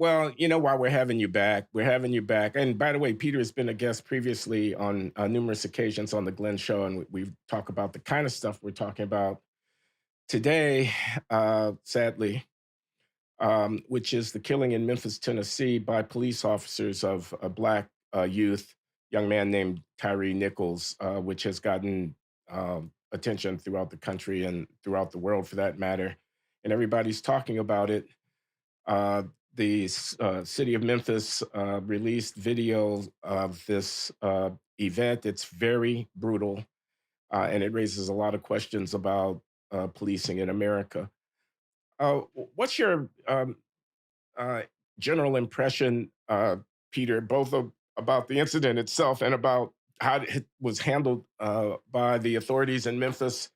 Well, while we're having you back. And by the way, Peter has been a guest previously on numerous occasions on the Glenn Show, and we've talked about the kind of stuff we're talking about today, sadly, which is the killing in Memphis, Tennessee, by police officers of a black youth, young man named Tyre Nichols, which has gotten attention throughout the country and throughout the world, for that matter. And everybody's talking about it. Uh, the city of Memphis released video of this event. It's very brutal, and it raises a lot of questions about policing in America. What's your uh, general impression, Peter, both about the incident itself and about how it was handled by the authorities in Memphis,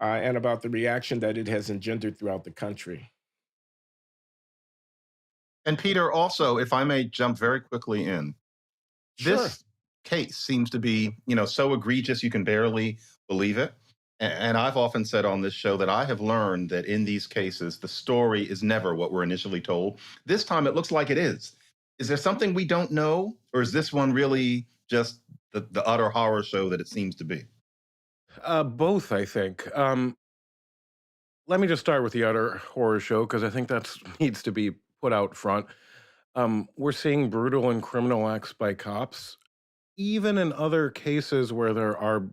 and about the reaction that it has engendered throughout the country? And Peter, also, if I may jump very quickly in, Sure. this case seems to be, so egregious you can barely believe it. And I've often said on this show that I have learned that in these cases, the story is never what we're initially told. This time it looks like it is. Is there something we don't know? Or is this one really just the utter horror show that it seems to be? Both, I think. Let me just start with the utter horror show because I think that needs to be put out front. We're seeing brutal and criminal acts by cops, even in other cases where there are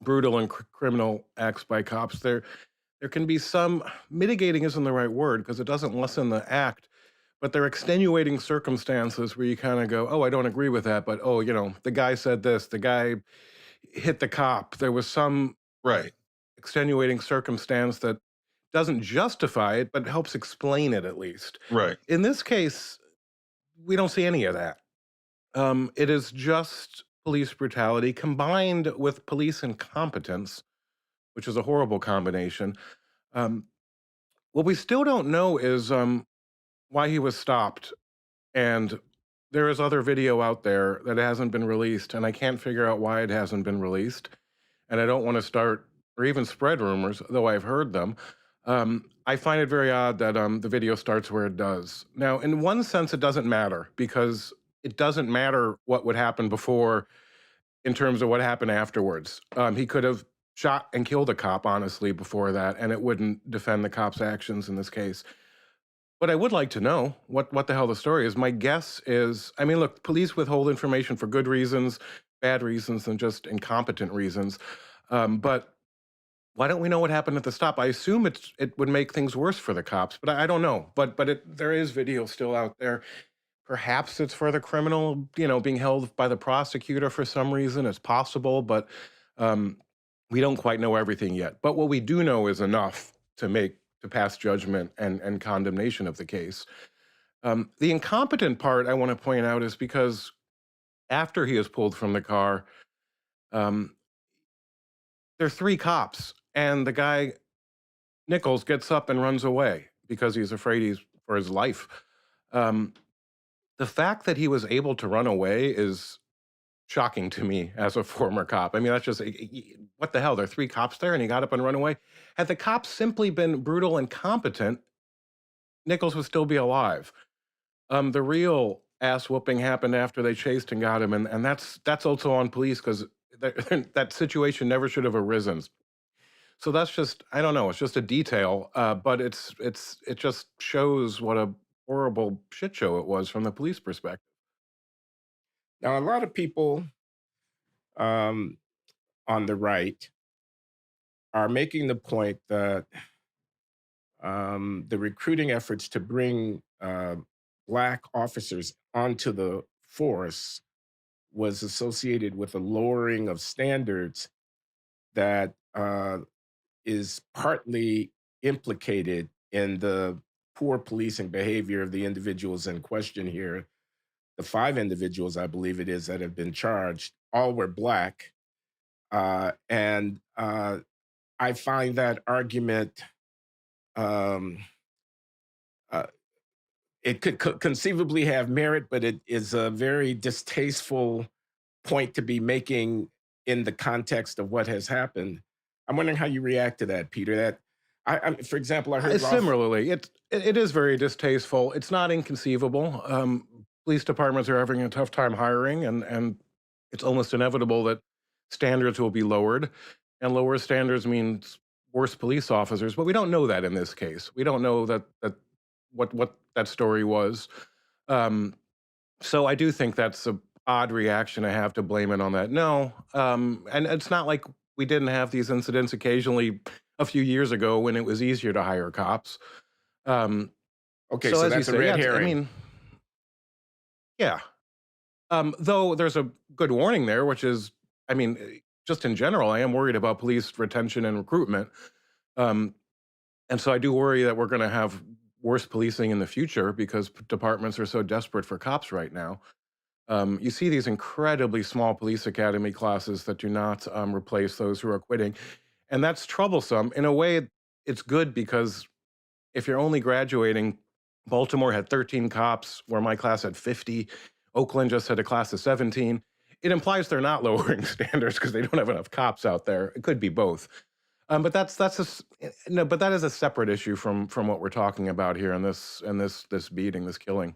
brutal and criminal acts by cops. There can be some mitigating isn't the right word because it doesn't lessen the act, but there are extenuating circumstances where you kind of go, "Oh, I don't agree with that," but oh, the guy said this, the guy hit the cop. There was some Right, extenuating circumstance that doesn't justify it, but helps explain it at least. right. In this case, we don't see any of that. It is just police brutality combined with police incompetence, which is a horrible combination. Um, what we still don't know is why he was stopped. And there is other video out there that hasn't been released, and I can't figure out why it hasn't been released. And I don't want to start or even spread rumors, though I've heard them. I find it very odd that the video starts where it does. Now, in one sense, it doesn't matter because it doesn't matter what would happen before in terms of what happened afterwards. He could have shot and killed a cop, honestly, before that, and it wouldn't defend the cop's actions in this case. But I would like to know what the hell the story is. My guess is, I mean, look, police withhold information for good reasons, bad reasons, and just incompetent reasons. But why don't we know what happened at the stop? I assume it would make things worse for the cops, but I don't know. But there is video still out there. Perhaps it's for the criminal, being held by the prosecutor for some reason. It's possible, but um, we don't quite know everything yet. But what we do know is enough to pass judgment and condemnation of the case. The incompetent part I want to point out is because after he is pulled from the car, um, there are three cops, and the guy Nichols gets up and runs away because he's afraid he's for his life. Um, the fact that he was able to run away is shocking to me as a former cop. I mean, that's just what the hell? There are three cops there, and he got up and run away. Had the cops simply been brutal and competent, Nichols would still be alive. The real ass whooping happened after they chased and got him, and that's also on police because that situation never should have arisen. So that's just I don't know. It's just a detail, but it just shows what a horrible shit show it was from the police perspective. Now, a lot of people um, on the right are making the point that the recruiting efforts to bring black officers onto the force was associated with a lowering of standards that is partly implicated in the poor policing behavior of the individuals in question here. The five individuals, I believe it is, that have been charged, all were black. And I find that argument, um, uh, it could conceivably have merit, but it is a very distasteful point to be making in the context of what has happened. I'm wondering how you react to that, Peter. That For example, I heard Ralph. Similarly, it is very distasteful. It's not inconceivable. Police departments are having a tough time hiring, and it's almost inevitable that standards will be lowered, and lower standards means worse police officers. But we don't know that in this case. We don't know that what that story was. Um, so I do think that's a odd reaction to have to blame it on that. No, and it's not like we didn't have these incidents occasionally a few years ago when it was easier to hire cops. Um, Okay, so so as you that's a say, red yeah, I herring. mean, yeah. Though there's a good warning there, which is, I mean, just in general, I am worried about police retention and recruitment. Um, and so I do worry that we're going to have worse policing in the future because departments are so desperate for cops right now. You see these incredibly small police academy classes that do not replace those who are quitting. And that's troublesome. In a way, it's good because if you're only graduating, Baltimore had 13 cops, where my class had 50. Oakland just had a class of 17. It implies they're not lowering standards because they don't have enough cops out there. It could be both. But no, but that is a separate issue from what we're talking about here in this beating, this killing.